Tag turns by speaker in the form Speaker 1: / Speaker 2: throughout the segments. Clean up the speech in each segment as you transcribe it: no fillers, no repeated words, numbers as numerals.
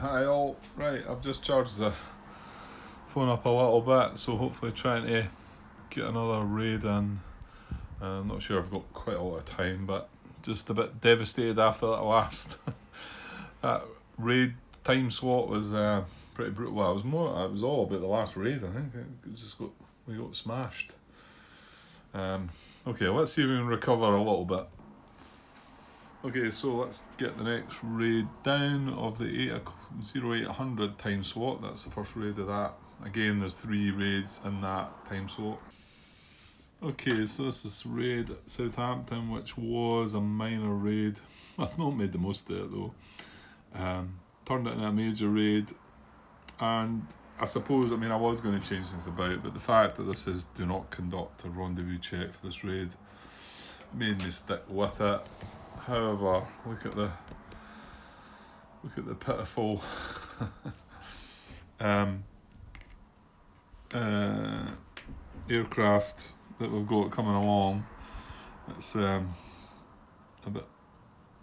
Speaker 1: Hi all. Right, I've just charged the phone up a little bit, so hopefully trying to get another raid in. I'm not sure I've got quite a lot of time, but just a bit devastated after that last that raid time slot was pretty brutal. Well, it was all about the last raid. I think we got smashed. Okay, let's see if we can recover a little bit. Okay, so let's get the next raid down of the 0800 time slot. That's the first raid of that. Again, there's 3 raids in that time slot. Okay, so this is raid at Southampton, which was a minor raid. I've not made the most of it though. Turned it into a major raid, and I suppose, I was going to change things about, but the fact that this is do not conduct a rendezvous check for this raid made me stick with it. However, look at the pitiful aircraft that we've got coming along. It's a bit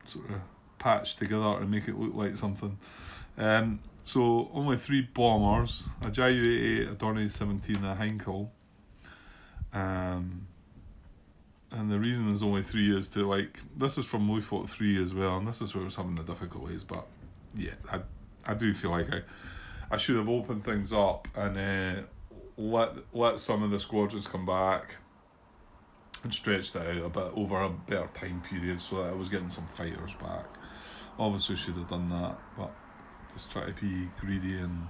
Speaker 1: sort of patched together to make it look like something. So only 3 bombers, a Ju-88, a Dornier 17 and a Heinkel. And the reason there's only 3 is to this is from Lufot 3 as well, and this is where I was having the difficulties, but yeah, I do feel like I should have opened things up and let some of the squadrons come back and stretched it out a bit over a better time period so that I was getting some fighters back. Obviously should have done that, but just try to be greedy and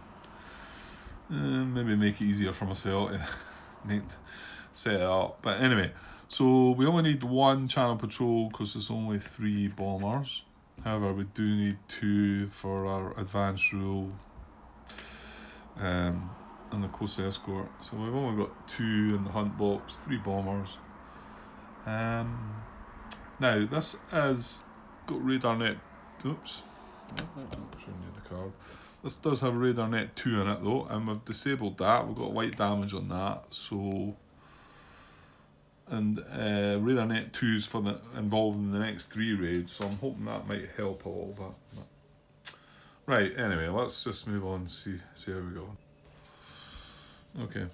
Speaker 1: maybe make it easier for myself to set it up. But anyway, so we only need 1 channel patrol because there's only 3 bombers. However, we do need 2 for our advanced rule and the coast escort. So we've only got 2 in the hunt box, 3 bombers. Now this has got radar net. Oops, showing you the card. This does have radar net 2 in it though, and we've disabled that. We've got light damage on that. So. And radar net 2's involved in the next 3 raids, so I'm hoping that might help a little bit. Right, anyway, let's just move on and see how we go. Okay.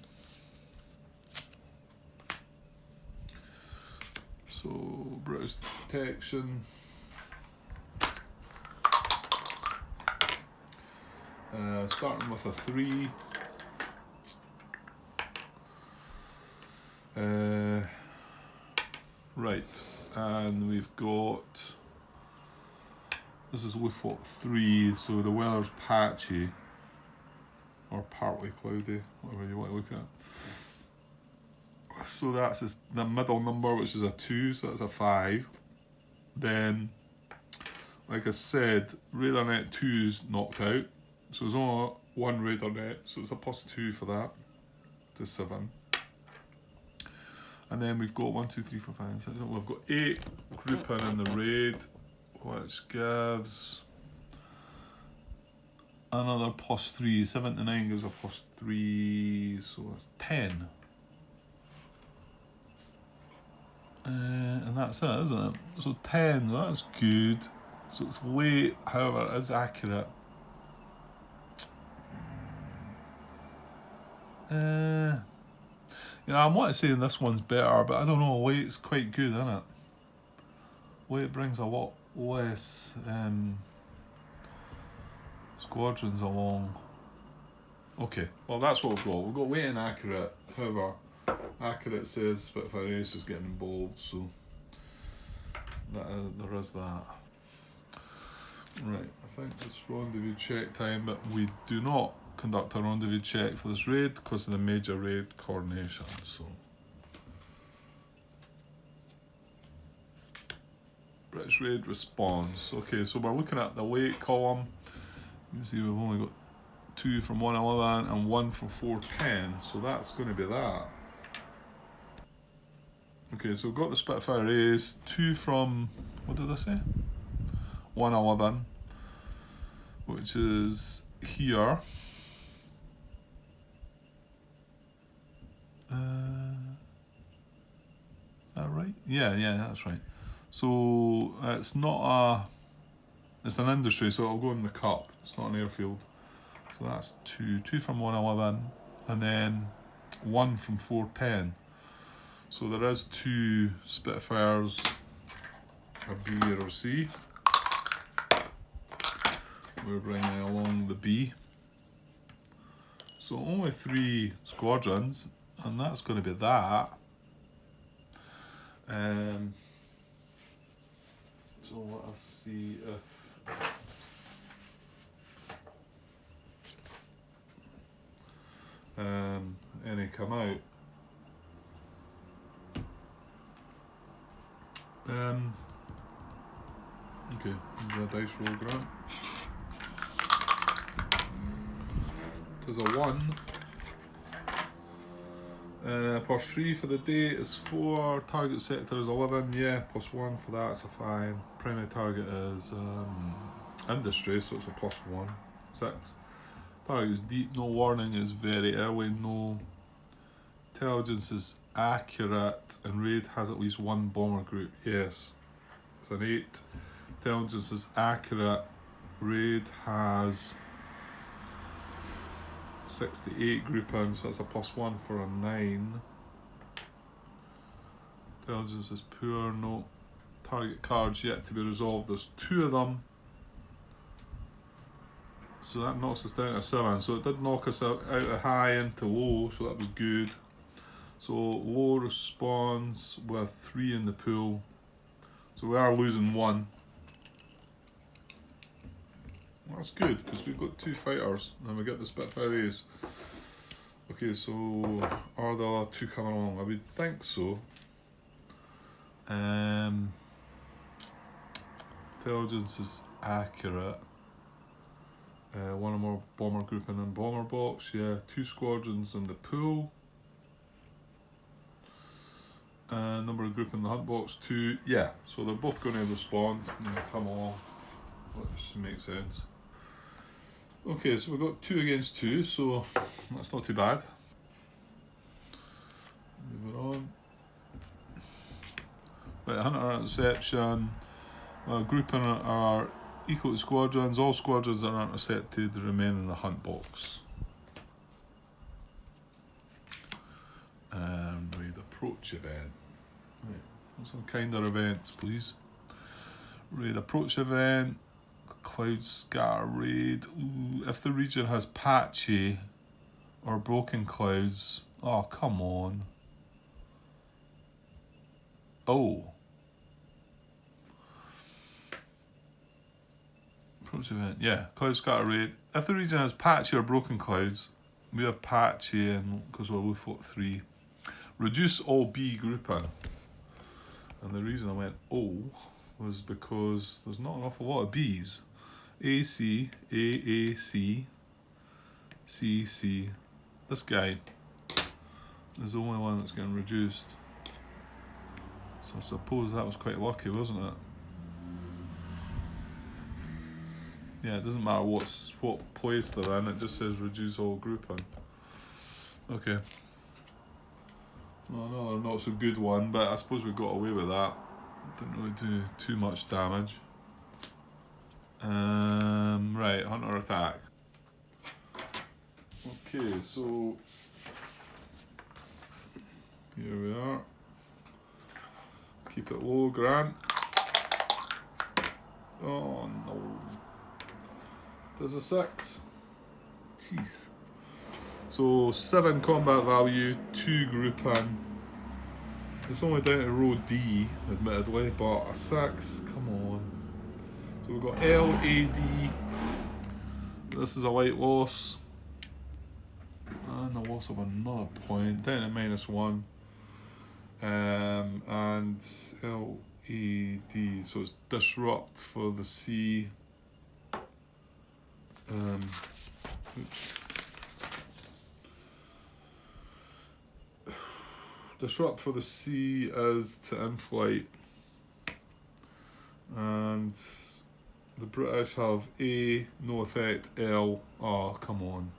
Speaker 1: So, British detection. Starting with a 3. Right, and we've got, this is Lufot 3, so the weather's patchy, or partly cloudy, whatever you want to look at. So that's the middle number, which is a 2, so that's a 5. Then, like I said, radar net 2's knocked out, so there's only 1 radar net, so it's a +2 for that, to 7. And then we've got 1, 2, 3, 4, 5, 6. We've got 8 grouping in the raid, which gives another +3. 7 to 9 gives a +3, so that's 10. And that's it, isn't it? So 10, that's good. So it's late, however, it is accurate. I want to say this one's better, but I don't know. Weight's quite good, isn't it? Weight brings a lot less squadrons along. Okay, well that's what we've got. We've got weight and accurate. However, accurate says Spitfire Ace is getting involved, so there is that. Right, I think it's rendezvous check time, but we do not conduct a rendezvous check for this raid because of the major raid coordination. So British raid response. Okay, so we're looking at the weight column. You can see we've only got 2 from 111 and 1 from 410, so that's going to be that. Okay, so we've got the Spitfire Ace, 2 from, what did I say? 111, which is here. Is that right? Yeah, that's right. So it's not It's an industry, so it'll go in the cup. It's not an airfield. So that's 2 from 111, and then 1 from 410. So there is 2 Spitfires, a B or a C. We're bringing along the B. So only 3 squadrons, and that's going to be that. So let us see if any come out. Okay, the dice roll, Grant. There's a 1. +3 for the day is 4. Target sector is 11. Yeah, +1 for that. It's a fine. Primary target is industry, so it's a +1. 6. Target is deep. No warning is very early. No. Intelligence is accurate, and raid has at least 1 bomber group. Yes, it's an 8. Intelligence is accurate. Raid has 68 groupings, so that's a +1 for a 9. Intelligence is poor. No. Target cards yet to be resolved. There's 2 of them. So that knocks us down to 7. So it did knock us out of high into low, so that was good. So low responds with 3 in the pool. So we are losing 1. That's good, because we've got 2 fighters, and we get the Spitfire A's. Okay, so are the other 2 coming along? I would think so. Intelligence is accurate. 1 or more bomber grouping in bomber box. Yeah, 2 squadrons in the pool. Number of group in the hunt box 2. Yeah, so they're both going to respond and come along, which makes sense. Okay, so we've got 2 against 2, so that's not too bad. Moving on. Right, hunter interception. Grouping are equal to squadrons. All squadrons that are intercepted remain in the hunt box. Raid approach event. Right, some kinder events, please. Raid approach event. Cloud scatter raid. Ooh, if the region has patchy or broken clouds. Oh, come on. Oh. Approach event. Yeah, cloud scatter raid. If the region has patchy or broken clouds, we have patchy and because we're Wolf 3. Reduce all B grouping. And the reason I went O was because there's not an awful lot of B's. AC, AAC, CC. This guy is the only one that's getting reduced. So I suppose that was quite lucky, wasn't it? Yeah, it doesn't matter what place they're in, it just says reduce all grouping. Okay. Well, another not so good one, but I suppose we got away with that. Didn't really do too much damage. Right, hunter attack. Okay, so here we are. Keep it low, Grant. Oh no. There's a 6. Teeth. So 7 combat value, 2 grouping. It's only down to row D, admittedly, but a 6, come on. So we've got LAD. This is a light loss. And a loss of another point, down to -1. And LAD, so it's disrupt for the C. Oops. Disrupt for the C is to in-flight. And the British have A, no effect, L, oh come on.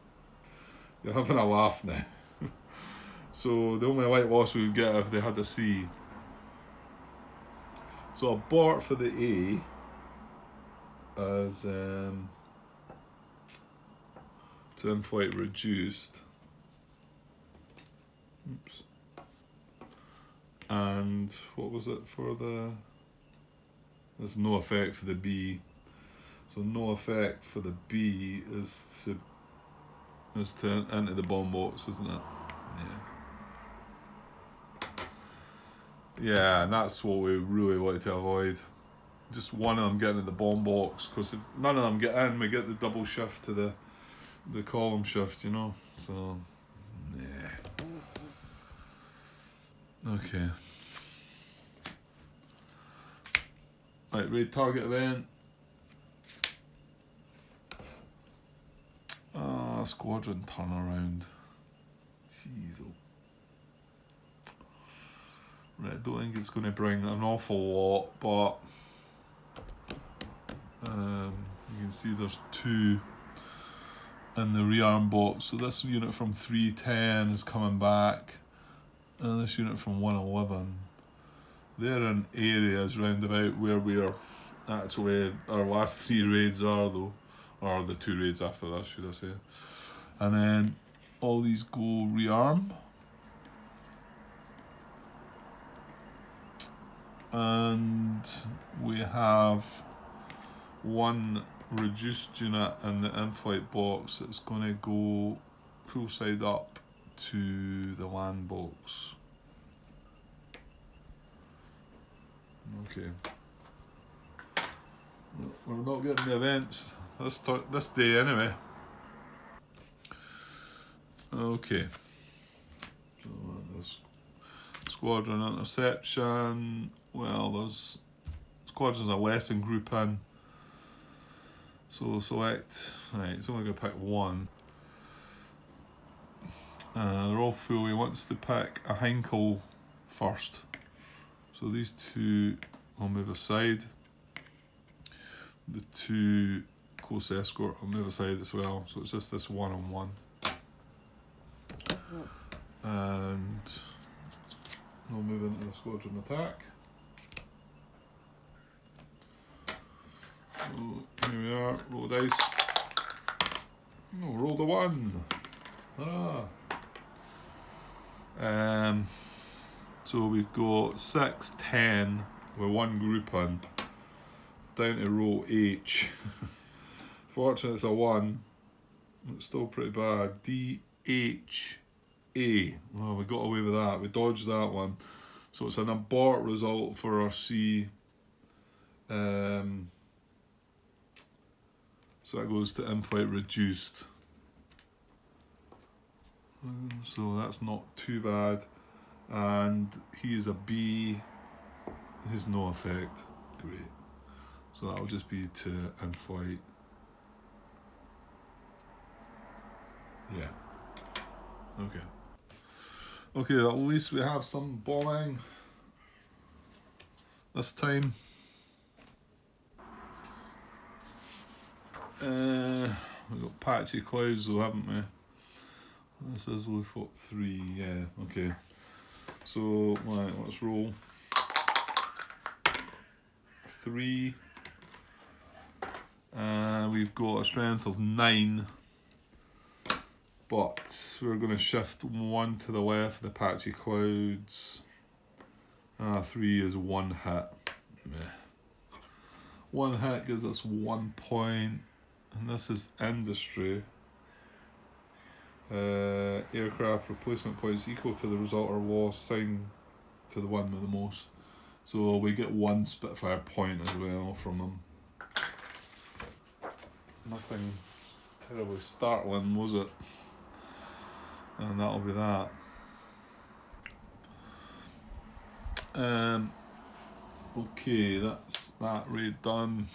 Speaker 1: You're having a laugh now. So the only light loss we would get if they had a C. So abort for the A. as to in-flight reduced. Oops. And what was it for the? There's no effect for the B. So no effect for the B is to enter the bomb box, isn't it? Yeah. Yeah, and that's what we really want to avoid. Just one of them getting in the bomb box, because if none of them get in, we get the double shift to the column shift, you know. So, yeah. Okay. Right, raid target event. Squadron turnaround. Jeez. Right, I don't think it's going to bring an awful lot, but you can see there's 2 in the rearm box. So this unit from 310 is coming back, and this unit from 111. They're in areas round about where we're actually, our last 3 raids are though, or the 2 raids after that, should I say. And then all these go rearm. And we have 1 reduced unit in the in-flight box that's going to go full side up to the land box. Okay. We're not getting the events this day anyway. Okay. So there's squadron interception. Well, there's squadrons are less than group in. So select. Right, it's only going to pick 1. They're all full. He wants to pick a Hinkel first. So these 2 will move aside. The 2 close escort will move aside as well. So it's just this 1-on-1. And they'll move into the squadron attack. So here we are, roll dice. Oh, roll the 1. Hurrah! So we've got 6, 10 with 1 group in. Down to row H. Fortunately it's a 1. It's still pretty bad. D, H, A. Well, we got away with that. We dodged that one. So it's an abort result for our C. So that goes to in-flight reduced. So that's not too bad. And he is a B. His no effect. Great. So that'll just be to in-flight. Yeah. Okay. Okay, at least we have some bombing this time. We've got patchy clouds though, haven't we? This is Lufot 3, yeah, okay. So, right, let's roll. 3. We've got a strength of 9. But we're going to shift 1 to the left of the patchy clouds. 3 is 1 hit. Meh. 1 hit gives us 1 point. And this is industry. Aircraft replacement points equal to the result or loss signed to the one with the most. So we get 1 Spitfire point as well from them. Nothing terribly startling, was it? And that'll be that. Okay, that's that raid done.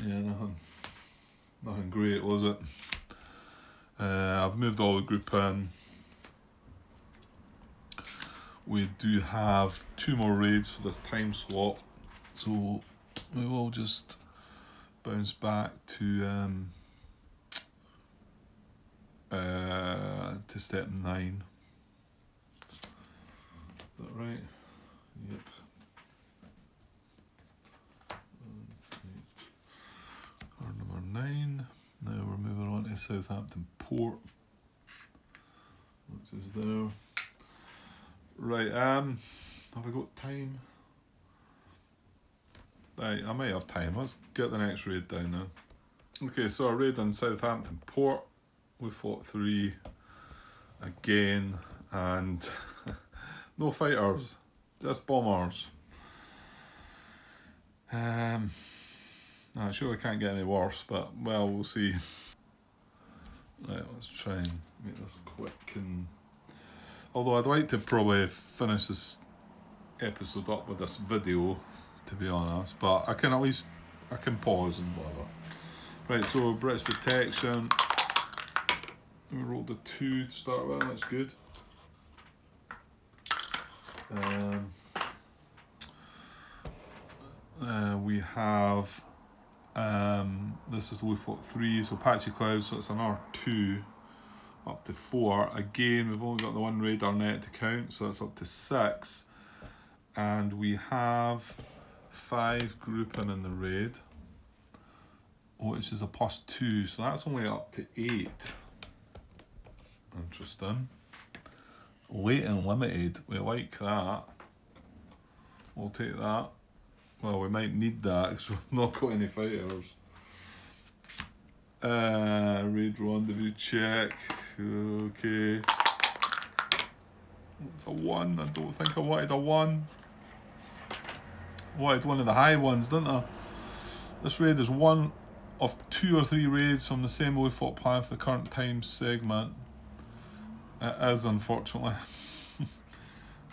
Speaker 1: Yeah, nothing great, was it? I've moved all the group in. We do have 2 more raids for this time slot, so we will just bounce back to step 9. Is that right? Yep. 9. Now we're moving on to Southampton Port, which is there. Right, have I got time? Right, I might have time. Let's get the next raid down now. Okay, so a raid on Southampton Port. We fought 3 again, and no fighters, just bombers. I surely can't get any worse, but well, we'll see. Right, let's try and make this quick. And although I'd like to probably finish this episode up with this video, to be honest, but I can at least pause and whatever. Right, so British detection. We rolled a 2 to start with. That's good. We have this is we fought 3, so patchy clouds, so it's another 2 up to 4. Again, we've only got the 1 radar net to count, so that's up to 6. And we have 5 grouping in the raid, which is a +2, so that's only up to 8. Interesting. Weight and limited, we like that. We'll take that. Well, we might need that because we've not got any fighters. Raid rendezvous check. Okay. It's a 1. I don't think I wanted a 1. I wanted one of the high ones, didn't I? This raid is one of 2 or 3 raids from the same we fought plan for the current time segment. It is, unfortunately.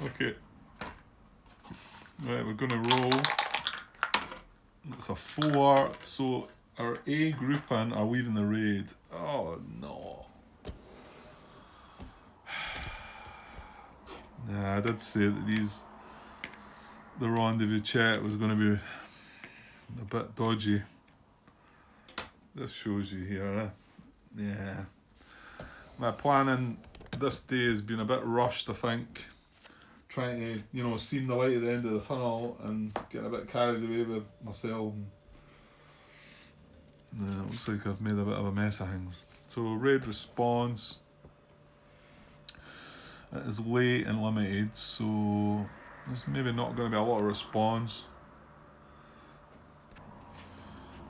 Speaker 1: Okay. Right, we're going to roll. It's a 4, so our A grouping are leaving the raid. Oh no. Yeah, I did say that the rendezvous chat was going to be a bit dodgy. This shows you here, eh? Yeah. My planning this day has been a bit rushed, I think. Trying to, seeing the light at the end of the tunnel and getting a bit carried away with myself. It looks like I've made a bit of a mess of things. So raid response. It is late and limited, so there's maybe not going to be a lot of response.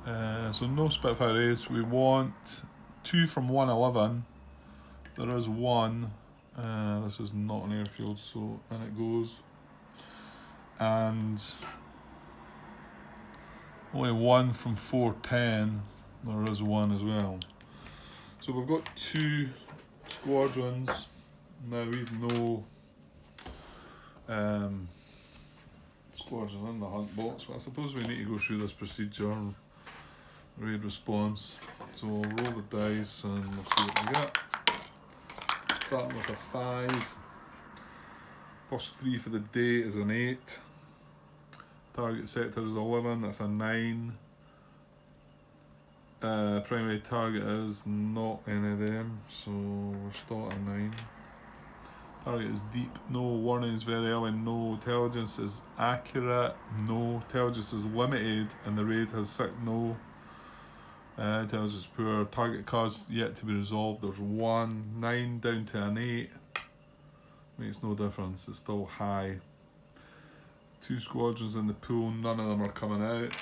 Speaker 1: So no Spitfire Ace. We want 2 from 111. There is 1. This is not an airfield, so in it goes. And only 1 from 410. There is 1 as well. So we've got 2 squadrons. Now we've no squadron in the hunt box, but I suppose we need to go through this procedure. Raid response. So we'll roll the dice and we'll see what we get. Starting with a 5. +3 for the day is an 8. Target sector is 11, that's a 9. Primary target is not any of them, so we're still at a 9. Target is deep, no. Warning is very early, no. Intelligence is accurate, no. Intelligence is limited, and the raid has 6, no. Intelligence poor. Target cards yet to be resolved, there's 1. 9 down to an 8. Makes no difference, it's still high. 2 squadrons in the pool, none of them are coming out.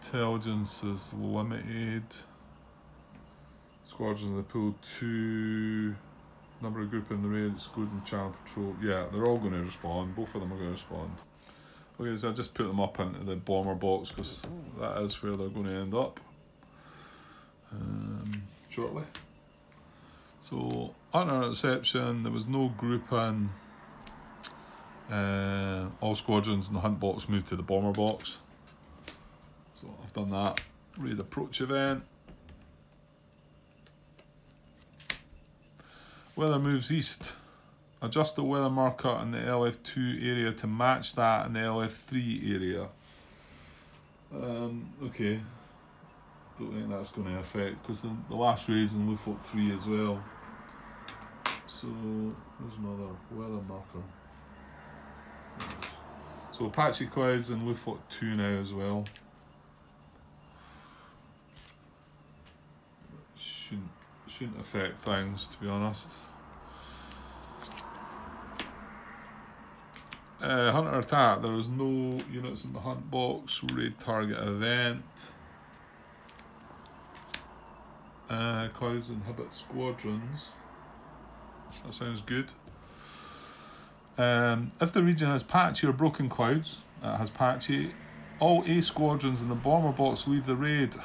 Speaker 1: Intelligence is limited. Squadrons in the pool, 2. Number of group in the raid, excluding channel patrol. Yeah, they're all going to respond. Both of them are going to respond. Okay, so I just put them up into the bomber box because that is where they're going to end up shortly. So, under interception, there was no grouping. All squadrons in the hunt box moved to the bomber box. So I've done that. Raid approach event. Weather moves east. Adjust the weather marker in the LF2 area to match that in the LF3 area. Okay. Don't think that's going to affect because the last raid's in Lufot 3 as well. So there's another weather marker. So patchy clouds in Lufot 2 now as well. shouldn't affect things, to be honest. Hunter attack. There is no units in the hunt box. Raid target event. Clouds inhibit squadrons. That sounds good. If the region has patchy or broken clouds, it has patchy. All A squadrons in the bomber box leave the raid.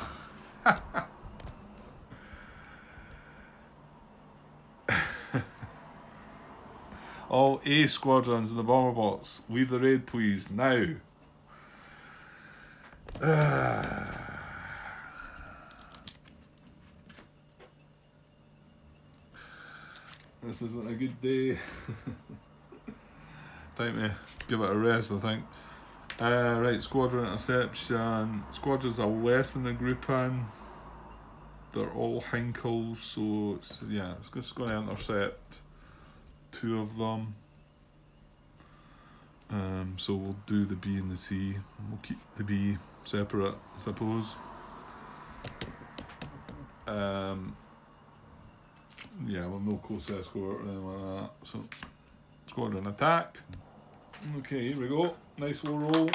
Speaker 1: All A squadrons in the bomber box leave the raid, please, now. This isn't a good day. Time to give it a rest, I think. Right, squadron interception. Squadrons are less than the grouping. They're all Hinkles, so it's just going to intercept 2 of them. So we'll do the B and the C. We'll keep the B separate, I suppose. Well, no close escort or anything like that. So, squadron attack. Okay, here we go. Nice low roll.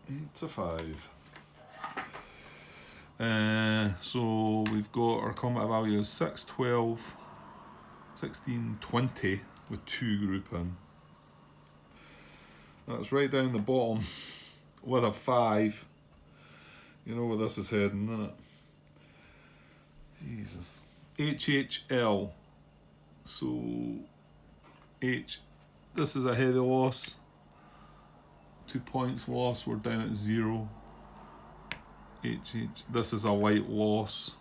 Speaker 1: It's a 5. So we've got our combat value is 6, 12, 16, 20 with 2 grouping. That's right down the bottom with a 5. You know where this is heading, isn't it? Jesus. HHL. So this is a heavy loss. 2 points loss. We're down at 0. This is a light loss.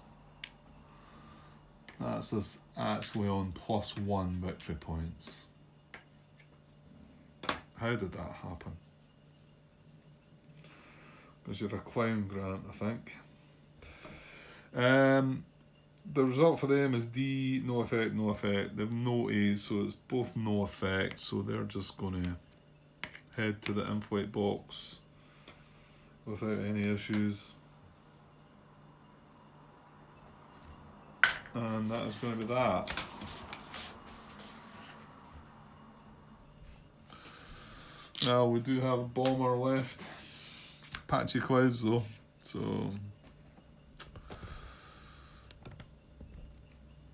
Speaker 1: That's us actually on +1 victory points. How did that happen? Because you're a clown, Grant, I think. The result for them is D, no effect, no effect. They have no A's, so it's both no effect. So they're just going to head to the in-flight box without any issues. And that is going to be that. Now we do have a bomber left. Patchy clouds though, so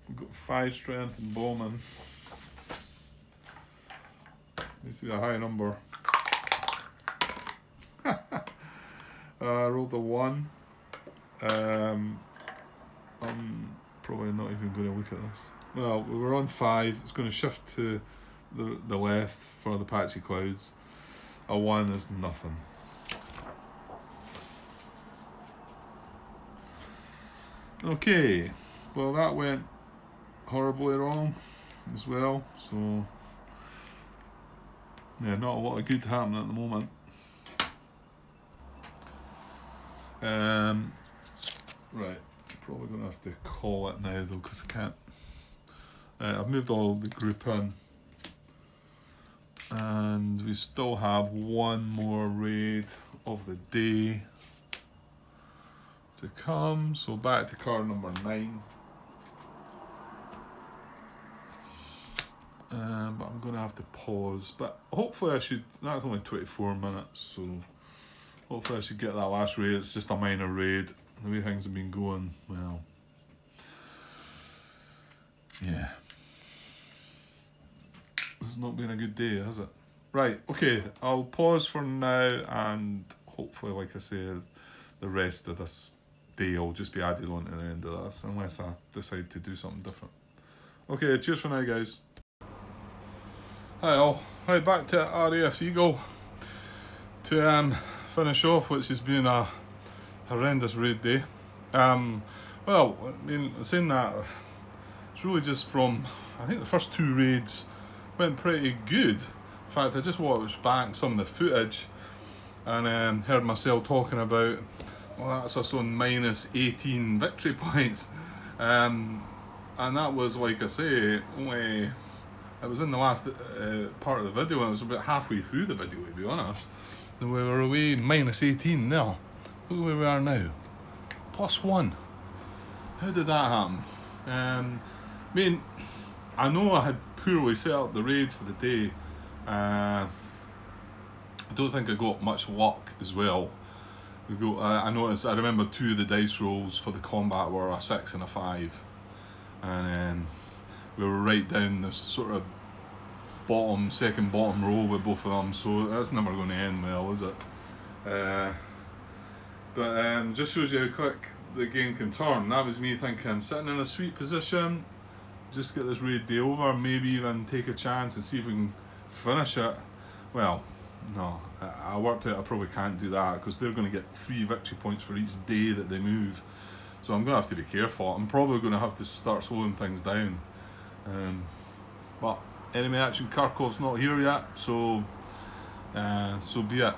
Speaker 1: we've got 5 strength in bombing. Needs to be a high number. I rolled a 1. I'm probably not even going to look at this. Well, we were on 5. It's going to shift to the left for the patchy clouds. A 1 is nothing. Okay, well that went horribly wrong as well, so yeah, not a lot of good happening at the moment. Right, probably going to have to call it now though, because I can't. I've moved all the group in, and we still have 1 more raid of the day to come, so back to card number 9. But I'm going to have to pause, but hopefully I should, that's only 24 minutes, so hopefully I should get that last raid. It's just a minor raid. The way things have been going, well, yeah, it's not been a good day, has it? Right, okay, I'll pause for now, and hopefully, like I said, the rest of this day will just be added on to the end of this, unless I decide to do something different. Okay, cheers for now, guys. Hi all. Right, back to RAF Eagle to finish off, which has been a horrendous raid day. Well, I mean, saying that, it's really just from, I think the first 2 raids went pretty good. In fact, I just watched back some of the footage and heard myself talking about, well, that's us on -18 victory points. And that was, like I say, only, it was in the last part of the video, and it was about halfway through the video, to be honest. And we were away -18 now. Look where we are now. +1. How did that happen? I mean, I know I had poorly set up the raid for the day. I don't think I got much luck as well. I noticed. I remember 2 of the dice rolls for the combat were a 6 and a 5, and we were right down the sort of second bottom row with both of them. So that's never going to end well, is it? But just shows you how quick the game can turn. That was me thinking, sitting in a sweet position, just get this raid day over, maybe even take a chance and see if we can finish it. Well, no, I worked out I probably can't do that because they're going to get 3 victory points for each day that they move. So I'm going to have to be careful. I'm probably going to have to start slowing things down. But enemy action Kharkov's not here yet, so be it.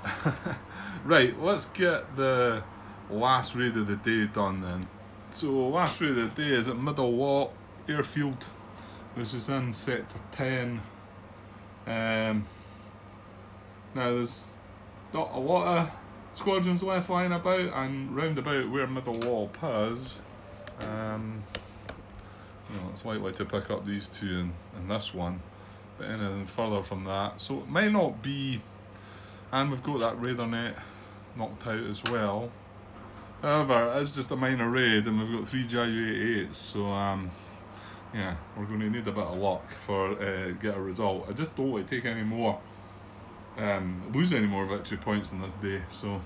Speaker 1: Right, let's get the last raid of the day done then. So last raid of the day is at Middle Wall Airfield, which is in Sector 10. Now there's not a lot of squadrons left lying about, and round about where Middle Wall is, it's likely to pick up these 2 and this one, but anything further from that, so it might not be. And we've got that radar net knocked out as well. However, it is just a minor raid, and we've got 3 Ju-88s, so yeah, we're going to need a bit of luck for get a result. I just don't want to take any more, lose any more victory points in this day. So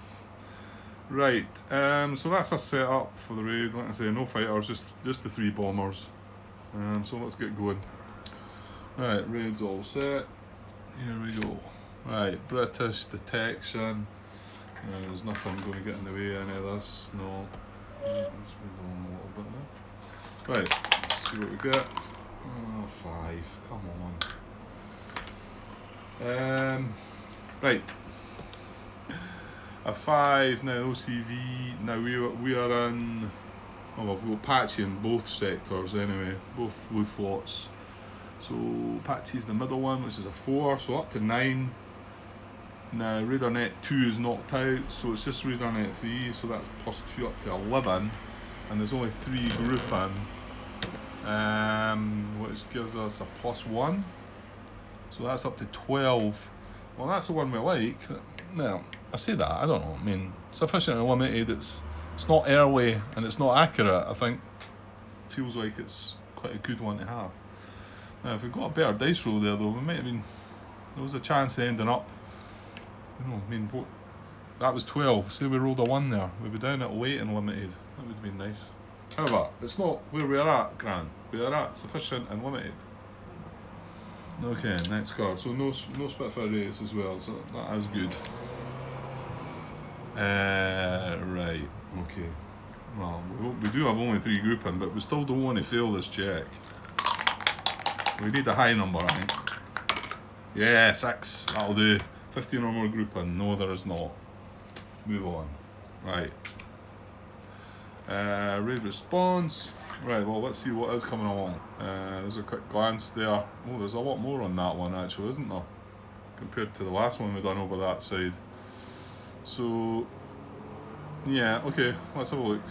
Speaker 1: right, so that's a setup for the raid. Like I say, no fighters, just the 3 bombers. So let's get going. Right, raid's all set. Here we go. Right, British detection. There's nothing going to get in the way of any of this. No. Let's move on a little bit now. Right, let's see what we get. Oh, 5. Come on. Right. A 5 now. OCV. Now we are in. Well, we've got Patchy in both sectors anyway. Both Wolf lots. So Patchy's the middle one, which is a 4. So up to 9. Now Radar Net 2 is knocked out, so it's just Radar Net 3, so that's plus 2 up to 11, and there's only 3 grouping, which gives us a plus 1, so that's up to 12. Well, that's the one we like. Well, I say that, I don't know, I mean, sufficiently limited, it's not early and it's not accurate. I think feels like it's quite a good one to have. Now if we got a better dice roll there though, we might have been, there was a chance of ending up, that was 12. Say we rolled a 1 there, we'd be down at late and limited. That would have been nice. However, it's not where we are at, Grant. We are at sufficient and limited. Okay, next card. So no Spitfire race as well, so that is good. Right, okay. Well, we do have only 3 grouping, but we still don't want to fail this check. We need a high number, I think. Yeah, 6. That'll do. 15 or more grouping. No, there is not. Move on. Right. Raid response. Right, well, let's see what is coming along. There's a quick glance there. Oh, there's a lot more on that one, actually, isn't there? Compared to the last one we've done over that side. So, yeah, okay, let's have a look.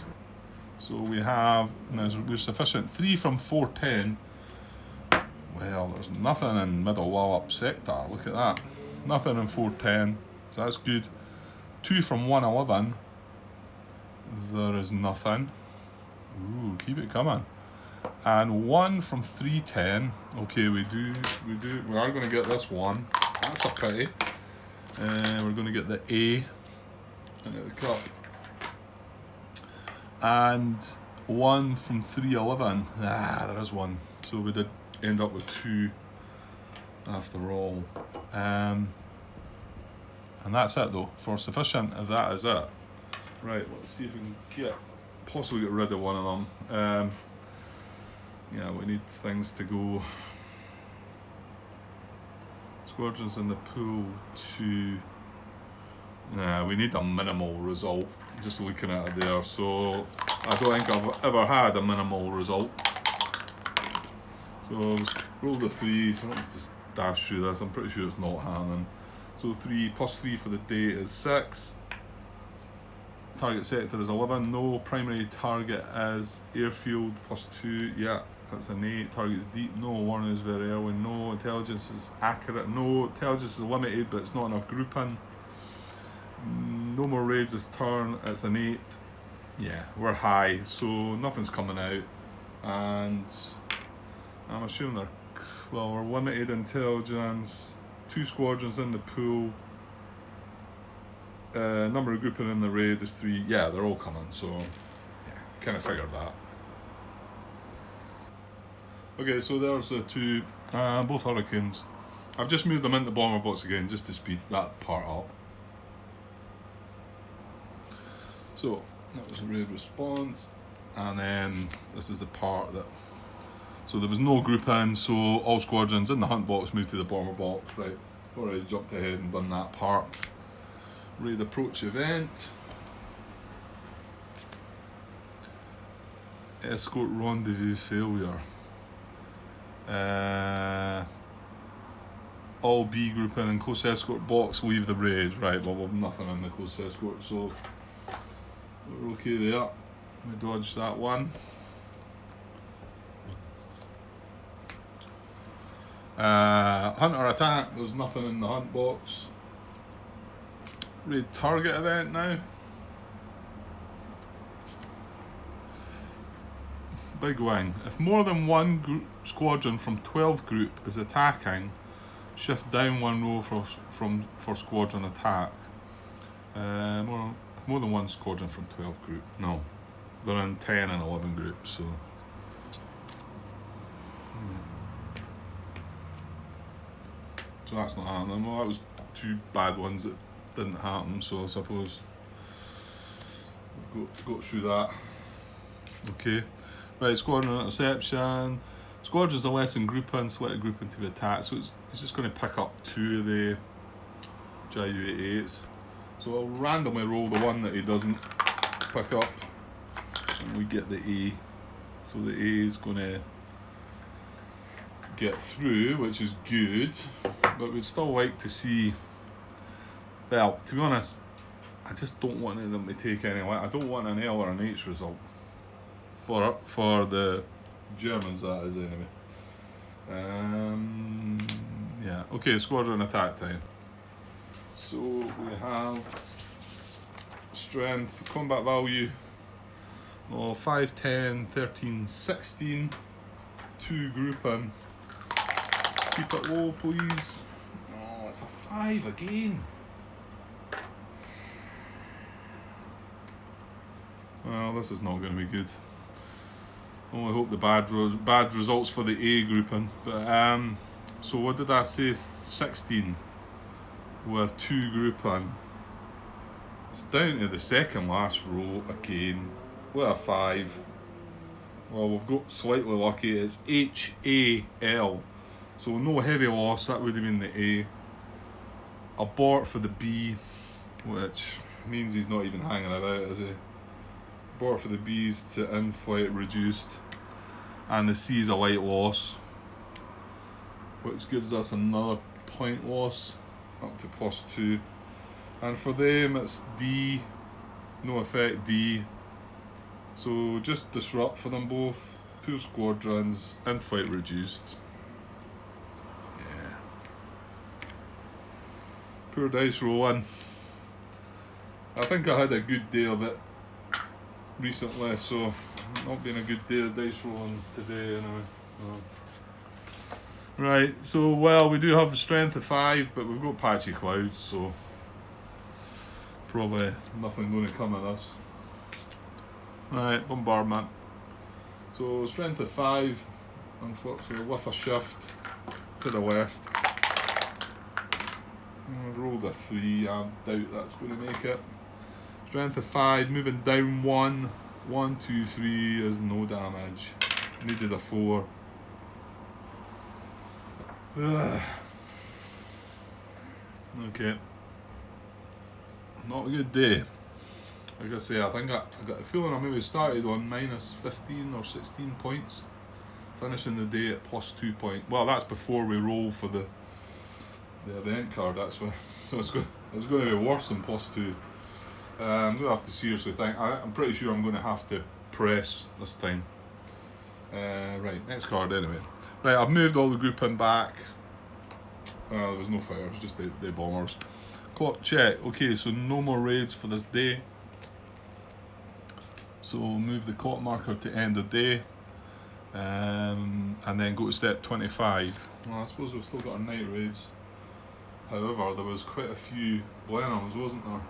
Speaker 1: So we have, now we're sufficient. 3 from 410. Well, there's nothing in Middle Wallop sector. Look at that. Nothing in 410, so that's good. 2 from 111. There is nothing. Ooh, keep it coming. And 1 from 310. Okay, we are going to get this one. That's a pity. We're going to get the A into the cup. And 1 from 311. There is 1. So we did end up with 2 after all. And that's it though. For sufficient, that is it. Right, let's see if we can possibly get rid of one of them. Yeah, we need things to go. Squadrons in the pool to. We need a minimal result. Just looking at it there, so I don't think I've ever had a minimal result. So roll the 3. So let's just dash through this. I'm pretty sure it's not happening. So 3 plus 3 for the day is 6. Target sector is 11. No. Primary target is airfield +2. Yeah, that's an 8. Target is deep. No. Warning is very early. No. Intelligence is accurate. No. Intelligence is limited, but it's not enough grouping. No more raids this turn. It's an 8. Yeah, we're high, so nothing's coming out. And I'm assuming we're limited intelligence. 2 squadrons in the pool. Number of grouping in the raid is 3. Yeah, they're all coming, so yeah, kind of figured that. Okay, so there's the 2, both Hurricanes. I've just moved them into bomber box again just to speed that part up. So that was a raid response, and then this is the part that. So there was no grouping, so all squadrons in the hunt box moved to the bomber box. Right, already jumped ahead and done that part. Raid approach event. Escort rendezvous failure. All B grouping and close escort box leave the raid. Right, well we've nothing in the close escort, so we're okay there. We dodged that one. Hunter attack, there's nothing in the hunt box. Raid target event now. Big wing. If more than one squadron from 12 group is attacking, shift down 1 row for squadron attack. More than one squadron from 12 group. No, they're in 10 and 11 groups, so. So that's not happening. Well, that was 2 bad ones that didn't happen, so I suppose got through that. Okay, right, squadron interception. Squadrons are less in grouping, select a grouping to be attacked, so it's just going to pick up 2 of the Ju-88s. So I'll randomly roll the one that he doesn't pick up, and we get the A. So the A is going to get through, which is good, but we'd still like to see. Well, to be honest, I just don't want any of them to take any. I don't want an L or an H result for the Germans. That is anyway. Yeah. Okay. Squadron attack time. So we have strength, combat value. 5, 10, 13, 16. 2 grouping. Keep it low, please. Oh, it's a 5 again. Well, this is not going to be good. Only hope the bad results for the A grouping. But so what did I say? 16 with 2 grouping. It's down to the second last row again with a 5. Well, we've got slightly lucky. It's HAL. So no heavy loss. That would have been the A. Abort for the B, which means he's not even hanging about, is he? Abort for the B's to in-flight reduced, and the C is a light loss, which gives us another point loss up to +2. And for them it's D, no effect D. So just disrupt for them both. Pool squadrons, in-flight reduced. Yeah. Poor dice rolling. I think I had a good day of it recently, so not been a good day of dice rolling today anyway. So. Right, so well, we do have a strength of 5, but we've got patchy clouds, so probably nothing going to come of this. Right, bombardment. So strength of 5, unfortunately with a shift to the left. I rolled a 3, I doubt that's going to make it. Strength of 5, moving down 1. 1, 2, 3 is no damage. Needed a 4. Okay. Not a good day. Like I say, I think I got a feeling I maybe started on minus 15 or 16 points. Finishing the day at +2 points. Well, that's before we roll for the event card, that's why. So it's going to be worse than +2. I'm going to have to seriously think. I'm pretty sure I'm going to have to press this time. Right, next card anyway. Right, I've moved all the grouping back. There was no fires, just the bombers. Clock check. Okay, so no more raids for this day. So we'll move the clock marker to end of day. And then go to step 25. Well, I suppose we've still got our night raids. However, there was quite a few Blenheims, wasn't there?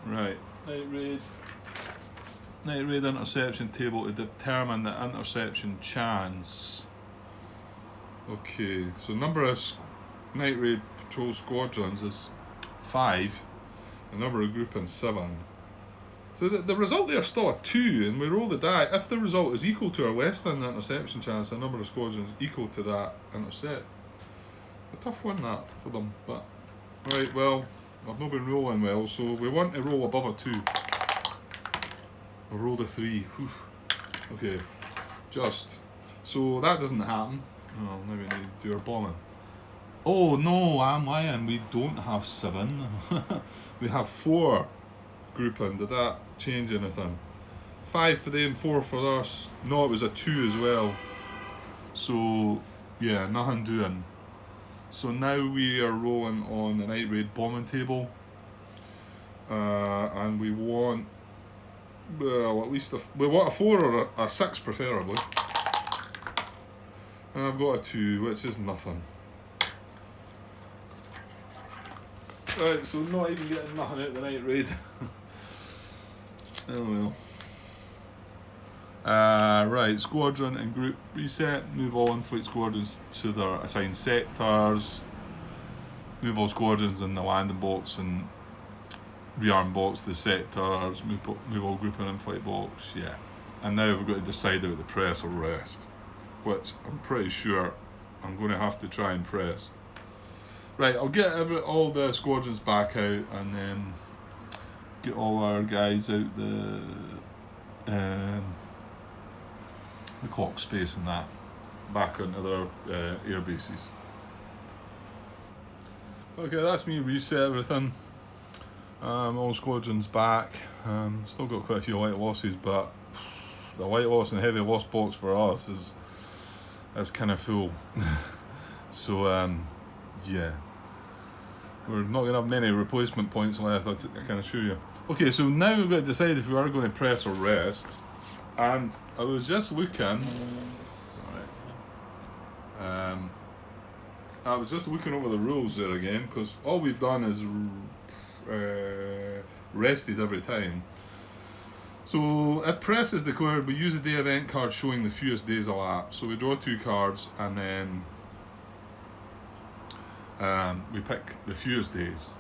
Speaker 1: Right, night raid. Night raid interception table to determine the interception chance. Okay, so number of night raid patrol squadrons is 5. The number of groupings 7. So the result there is still a 2, and we roll the die. If the result is equal to or less than the interception chance, the number of squadrons equal to that intercept. A tough one that for them, but right. Well, I've not been rolling well, so we want to roll above a 2. I rolled a 3. Whew. Okay, just so that doesn't happen. Oh, now we need to do our bombing. Oh no, I'm lying. We don't have 7. We have 4 grouping. Did that change anything? 5 for them, 4 for us. No, it was a 2 as well. So yeah, nothing doing. So now we are rolling on the night raid bombing table, and we want, well, at least we want a 4 or a 6 preferably. And I've got a 2, which is nothing. Right, so not even getting nothing out of the night raid. Oh well. Right, squadron and group reset. Move all in-flight squadrons to their assigned sectors. Move all squadrons in the landing box and rearm box to the sectors. Move all group and in-flight box. Yeah. And now we've got to decide about the press or rest, which I'm pretty sure I'm going to have to try and press. Right, I'll get all the squadrons back out and then get all our guys out the clock space and that back onto their air bases. Okay, that's me reset everything. All squadrons back. Still got quite a few light losses, but the light loss and heavy loss box for us is kind of full. So yeah, we're not going to have many replacement points left, I can assure you. Okay, so now we've got to decide if we are going to press or rest. And I was just looking. Sorry. I was just looking over the rules there again, because all we've done is rested every time. So if press is declared, we use a day event card showing the fewest days elapsed. So we draw 2 cards and then we pick the fewest days.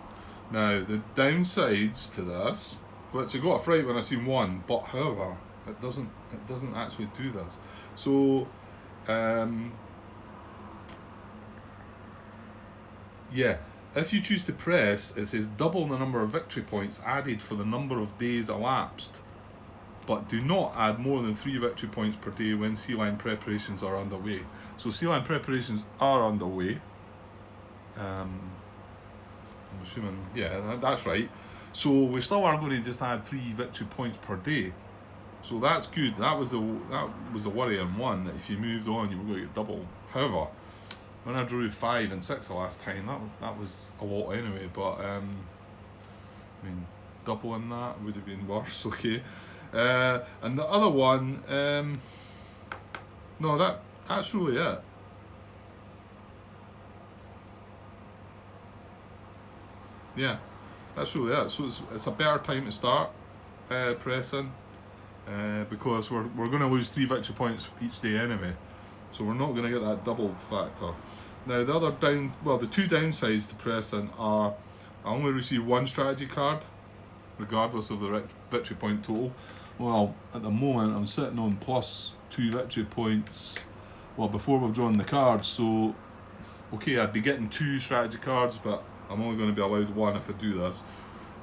Speaker 1: Now the downsides to this, which I got a fright when I seen 1, but however it doesn't actually do this. So yeah, if you choose to press, it says double the number of victory points added for the number of days elapsed, but do not add more than 3 victory points per day when sea line preparations are underway. So sea line preparations are underway. I'm assuming, yeah, that's right. So we still are going to just add 3 victory points per day. So that's good. That was the worry on 1, that if you moved on you were going to get double. However, when I drew 5 and 6 the last time, that was a lot anyway. But I mean, doubling that would have been worse. Okay. And the other one, no, that's really it. Yeah, that's really it. So it's a better time to start pressing, because we're going to lose 3 victory points each day anyway. So we're not going to get that doubled factor. Now the the 2 downsides to pressing are, I only receive 1 strategy card, regardless of the victory point total. Well, at the moment I'm sitting on plus 2 victory points. Well, before we've drawn the cards, so okay, I'd be getting 2 strategy cards, but I'm only going to be allowed 1 if I do this.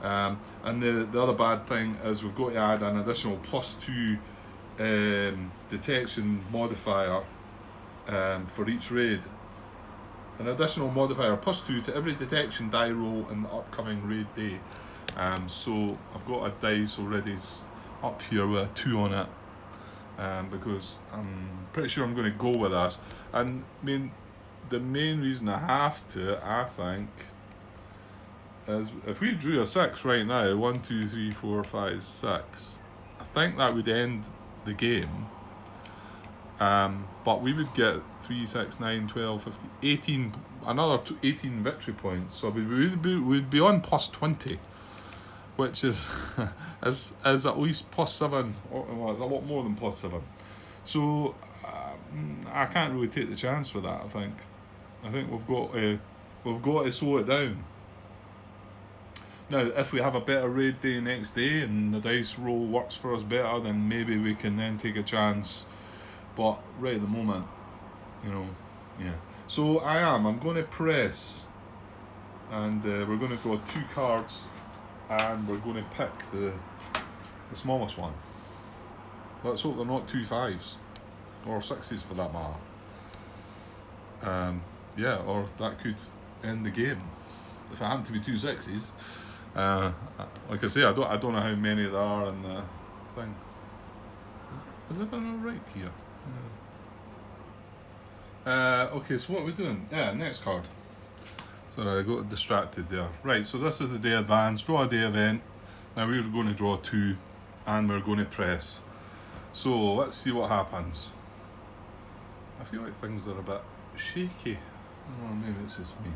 Speaker 1: And the other bad thing is we've got to add an additional plus 2 detection modifier for each raid. an additional modifier +2 to every detection die roll in the upcoming raid day. So I've got a dice already up here with a 2 on it, because I'm pretty sure I'm going to go with this. And I mean, the main reason I have to, I think, is if we drew a 6 right now, 1, 2, 3, 4, 5, 6, I think that would end the game. But we would get 3, 6, 9, 12, 15, 18, another 18 victory points. So we'd be on +20, which is is at least +7, or well, it's a lot more than +7. So I can't really take the chance with that. I think we've got to slow it down. Now, if we have a better raid day next day and the dice roll works for us better, then maybe we can then take a chance. But right at the moment, yeah. So I'm going to press, and we're going to draw 2 cards, and we're going to pick the smallest one. Let's hope they're not 2 5s, or 6s for that matter. Yeah, or that could end the game if it happened to be 2 6s. Like I say, I don't know how many there are in the thing. Is it going right here? Okay, so what are we doing? Yeah, next card. Sorry, I got distracted there. Right, so this is the day advance. Draw a day event. Now we're going to draw 2, and we're going to press. So let's see what happens. I feel like things are a bit shaky. Oh, maybe it's just me.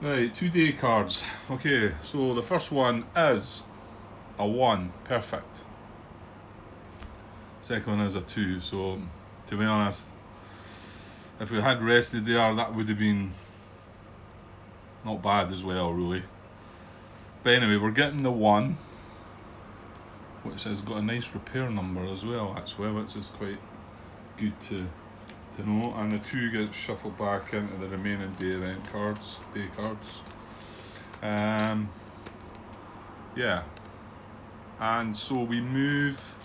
Speaker 1: Right, 2-day cards. Okay, so the first one is a 1, perfect. Second one is a 2, so to be honest, if we had rested there, that would have been not bad as well, really. But anyway, we're getting the 1, which has got a nice repair number as well, actually, which is quite good to know. And the 2 gets shuffled back into the remaining day cards. Yeah. And so we move.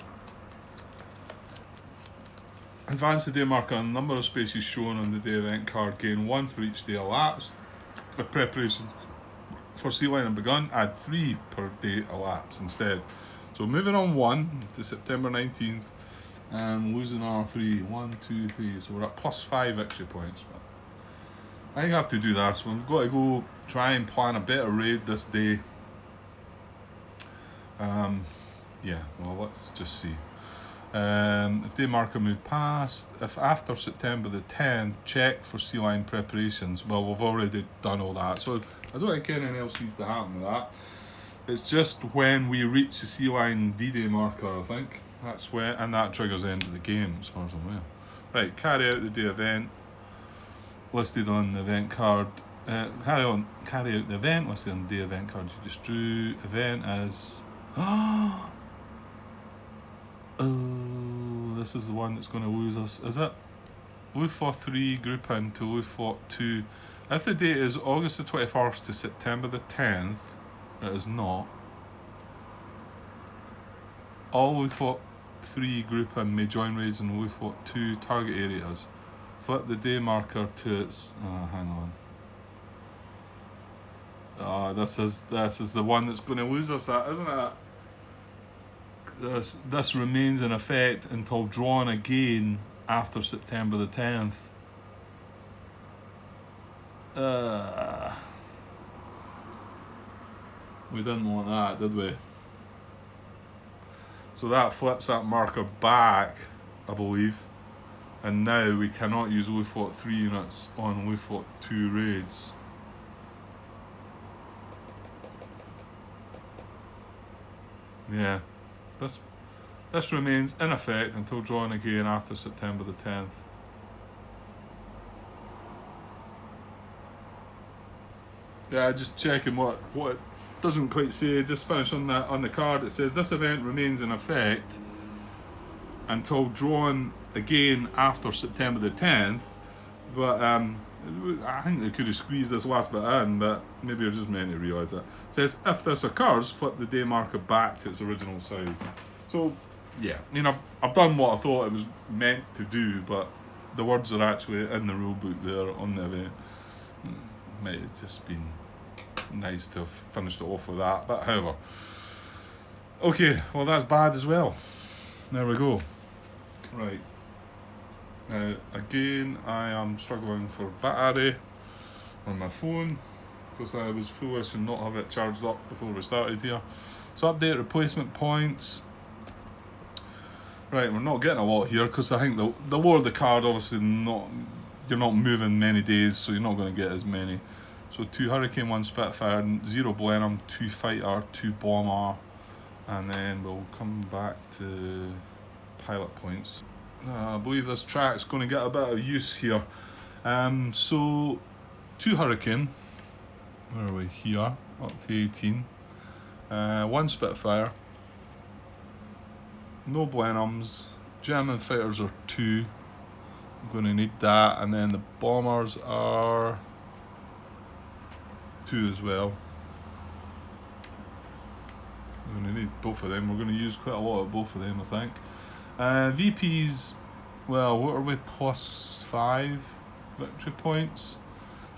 Speaker 1: Advance the day marker on the number of spaces shown on the day event card. Gain 1 for each day elapsed. If preparation for sea line had begun, add 3 per day elapsed instead. So moving on 1 to September 19th and losing our 3. 1, 2, 3. So we're at +5 victory points. But I think I have to do this. We've got to go try and plan a better raid this day. Yeah, well, let's just see. If day marker moved past, if after September the 10th, check for sea line preparations. Well, we've already done all that, so I don't think anything else needs to happen with that. It's just when we reach the sea line D-Day marker, I think. That's when, and that triggers the end of the game, as far as I'm aware. Right, carry out the day event listed on the event card. Carry out the event listed on the day event card you just drew. Event as oh, this is the one that's going to lose us. Is it? Luftwaffe 3 group into Luftwaffe 2. If the date is August the 21st to September the 10th, it is not. All Luftwaffe 3 group in may join raids in Luftwaffe 2 target areas. Flip the day marker to its. Hang on. This is the one that's going to lose us, that, isn't it? This remains in effect until drawn again after September the 10th. We didn't want that, did we? So that flips that marker back, I believe. And now we cannot use Luftwaffe 3 units on Luftwaffe 2 raids. Yeah. This remains in effect until drawn again after September the 10th. Yeah, just checking what it doesn't quite say. Just finish on the card. It says this event remains in effect until drawn again after September the 10th. But I think they could have squeezed this last bit in, but maybe you're just meant to realise it. It says if this occurs, flip the day marker back to its original side. So yeah, I mean, I've done what I thought it was meant to do, but the words are actually in the rule book there on the event. Might have just been nice to have finished it off with that, but however. Okay, well that's bad as well. There we go. Right. Now again, I am struggling for battery on my phone because I was foolish and not have it charged up before we started here. So update replacement points. Right, we're not getting a lot here because I think the lower the card, obviously you're not moving many days, so you're not going to get as many. So 2 Hurricane, 1 Spitfire, 0 Blenheim, 2 Fighter, 2 Bomber, and then we'll come back to pilot points. I believe this track's going to get a bit of use here. So 2 Hurricane, where are we? Here, up to 18. 1 Spitfire, no Blenheims, German Fighters are 2, I'm going to need that, and then the Bombers are 2 as well. I'm going to need both of them, we're going to use quite a lot of both of them I think. VPs, well what are we, +5 victory points,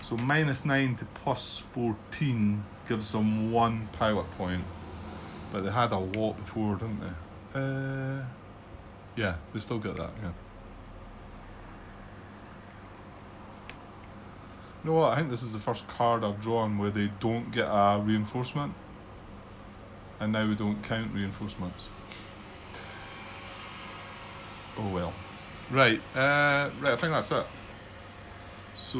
Speaker 1: so -9 to +14 gives them 1 pilot point, but they had a lot before, didn't they? Yeah, they still get that, yeah. You know what, I think this is the first card I've drawn where they don't get a reinforcement, and now we don't count reinforcements. Oh well. Right, I think that's it. So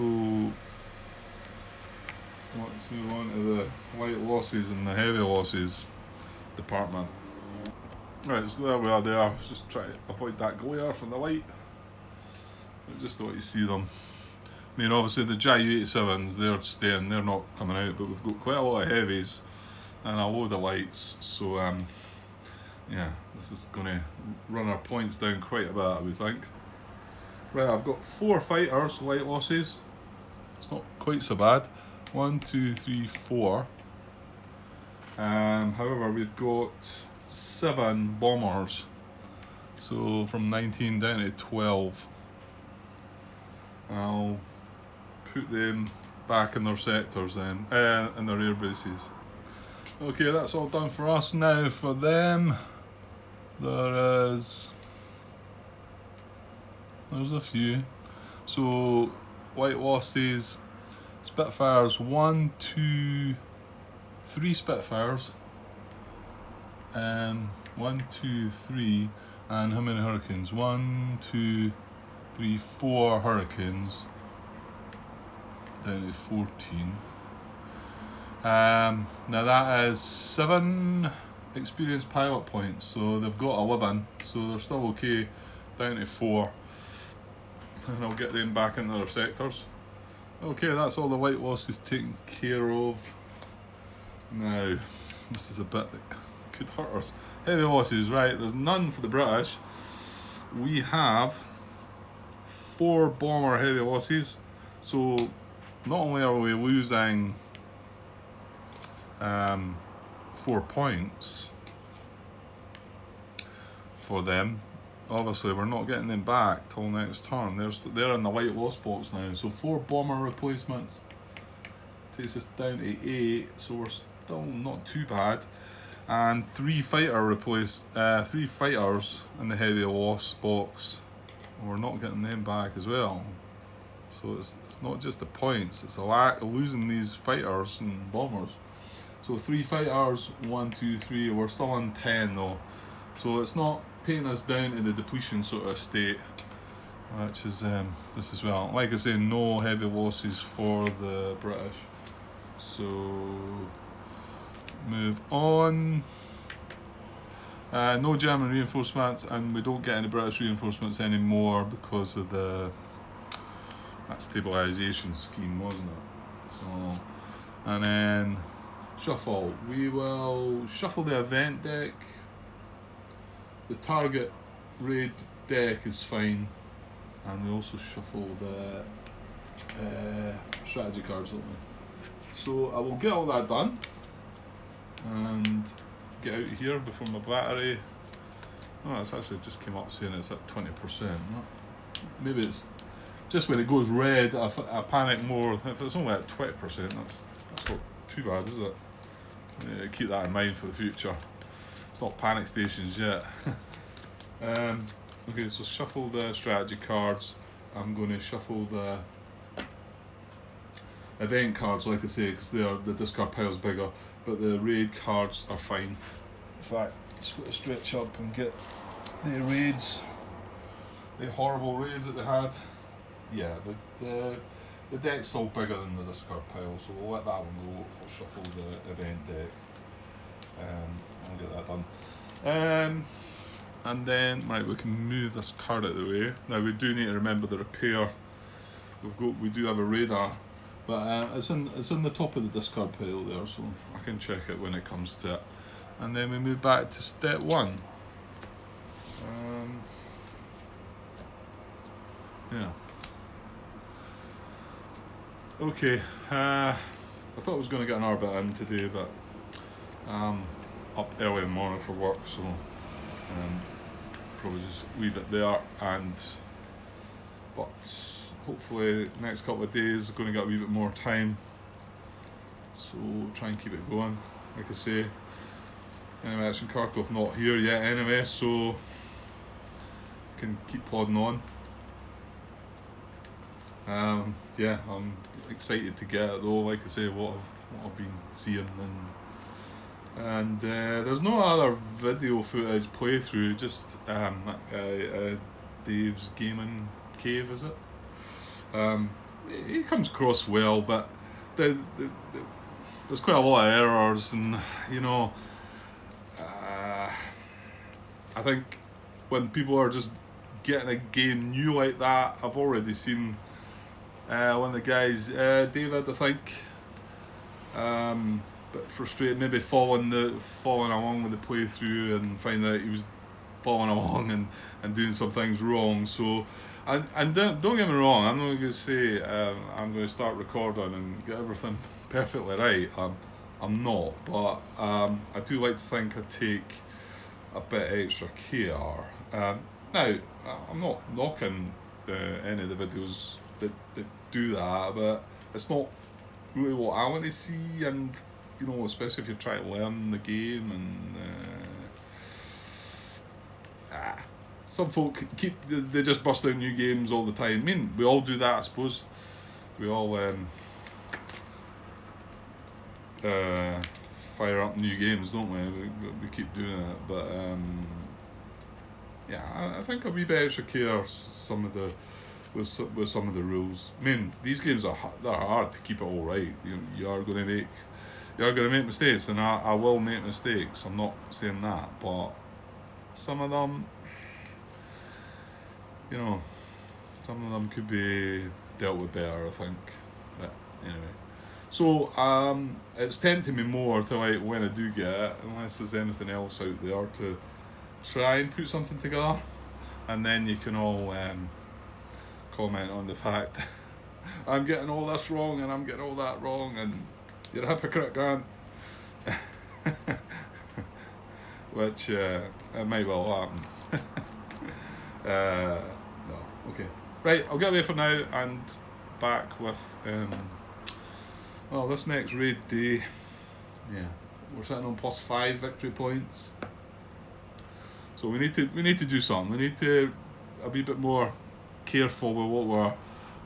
Speaker 1: let's move on to the light losses and the heavy losses department. Right, so there we are there. Just try to avoid that glare from the light. I just thought you see them. I mean, obviously the JU-87s, they're staying, they're not coming out, but we've got quite a lot of heavies and a load of lights. So, yeah, this is going to run our points down quite a bit, I would think. Right, I've got 4 fighters, light losses. It's not quite so bad. 1, 2, 3, 4. However, we've got 7 bombers, so from 19 down to 12. I'll put them back in their sectors then, in their air bases. Okay, that's all done for us. Now for them, there's a few. So white losses, Spitfires, 1, 2, 3 Spitfires. 1, 2, 3, and how many Hurricanes? 1, 2, 3, 4 Hurricanes, down to 14. Now that is 7 experienced pilot points, so they've got 11, so they're still okay, down to 4, and I'll get them back into their sectors. Okay, that's all the white losses taken care of. Now, this is a bit that could hurt us. Heavy losses, right, there's none for the British. We have 4 bomber heavy losses, so not only are we losing 4 points for them, obviously we're not getting them back till next turn. They're in the white loss box now, so 4 bomber replacements takes us down to 8, so we're still not too bad. And 3 3 fighters in the heavy loss box. We're not getting them back as well. So it's not just the points, it's a lack of losing these fighters and bombers. So 3 fighters, 1, 2, 3. We're still on 10 though. So it's not taking us down to the depletion sort of state, which is this as well. Like I say, no heavy losses for the British. So move on. No German reinforcements, and we don't get any British reinforcements anymore because of that stabilisation scheme, wasn't it? So, and then shuffle. We will shuffle the event deck. The target raid deck is fine, and we also shuffle the strategy cards, don't we? So I will get all that done and get out of here before my battery. Oh, it's actually just came up saying it's at 20%. Maybe it's just when it goes red, I panic more. If it's only at 20%, that's not too bad, is it? Keep that in mind for the future. It's not panic stations yet. Okay, so shuffle the strategy cards. I'm going to shuffle the event cards, like I say, because the discard pile's bigger, but the raid cards are fine. In fact, just got to stretch up and get the raids, the horrible raids that they had. Yeah, the deck's still bigger than the discard pile, so we'll let that one go. I'll shuffle the event deck. I'll get that done. And then, right, we can move this card out of the way. Now we do need to remember the repair. We do have a radar, but it's in the top of the discard pile there, so I can check it when it comes to it. And then we move back to step 1. Yeah. Okay. I thought I was going to get an Arbit in today, but up early in the morning for work, so probably just leave it there. But hopefully next couple of days I'm going to get a wee bit more time, so try and keep it going. Like I say, anyway, actually Kharkov not here yet anyway, so can keep plodding on. Yeah, I'm excited to get it though. Like I say, what I've been seeing, and there's no other video footage playthrough, just Dave's gaming cave, is it? He comes across well, but there's quite a lot of errors, and you know, I think when people are just getting a game new like that, I've already seen one of the guys, David, I think, bit frustrated, maybe following along with the playthrough and finding out he was following along and doing some things wrong. So, and don't get me wrong, I'm not going to say I'm going to start recording and get everything perfectly right. I'm not, but I do like to think I take a bit extra care. Now, I'm not knocking any of the videos that do that, but it's not really what I want to see, and you know, especially if you're trying to learn the game, and some folk they just bust out new games all the time. I mean, we all do that, I suppose. We all fire up new games, don't we? We keep doing it, but yeah, I think a wee bit extra care with some of the rules. I mean, these games they're hard to keep it all right. You are going to make mistakes, and I will make mistakes. I'm not saying that, but some of them, you know, some of them could be dealt with better, I think. But anyway, so it's tempting me more to, like, when I do get it, unless there's anything else out there, to try and put something together, and then you can all comment on the fact I'm getting all this wrong and I'm getting all that wrong and you're a hypocrite, Grant. Which it might well happen. No, okay. Right, I'll get away for now and back with well, this next raid day. Yeah, we're sitting on +5 victory points. So we need to do something. We need to a wee bit more careful with what we're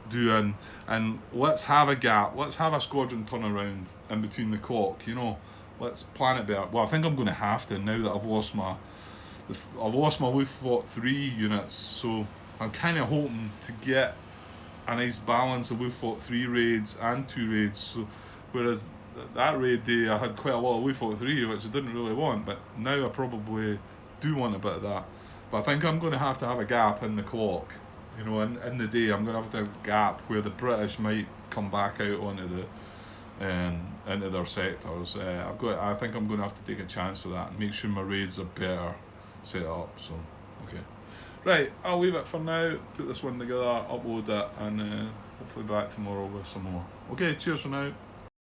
Speaker 1: doing, and let's have a gap. Let's have a squadron turnaround in between the clock. You know, let's plan it better. Well, I think I'm going to have to now that I've lost my Luftwaffe 3 units. So I'm kind of hoping to get a nice balance of Luftwaffe 3 raids and 2 raids. So whereas that raid day I had quite a lot of Luftwaffe 3, which I didn't really want, but now I probably do want a bit of that. But I think I'm going to have a gap in the clock. You know, in the day, I'm going to have a gap where the British might come back out onto into their sectors. I think I'm going to have to take a chance for that and make sure my raids are better set up. So, okay, right, I'll leave it for now. Put this one together, upload it, and hopefully back tomorrow with some more. Okay, cheers for now.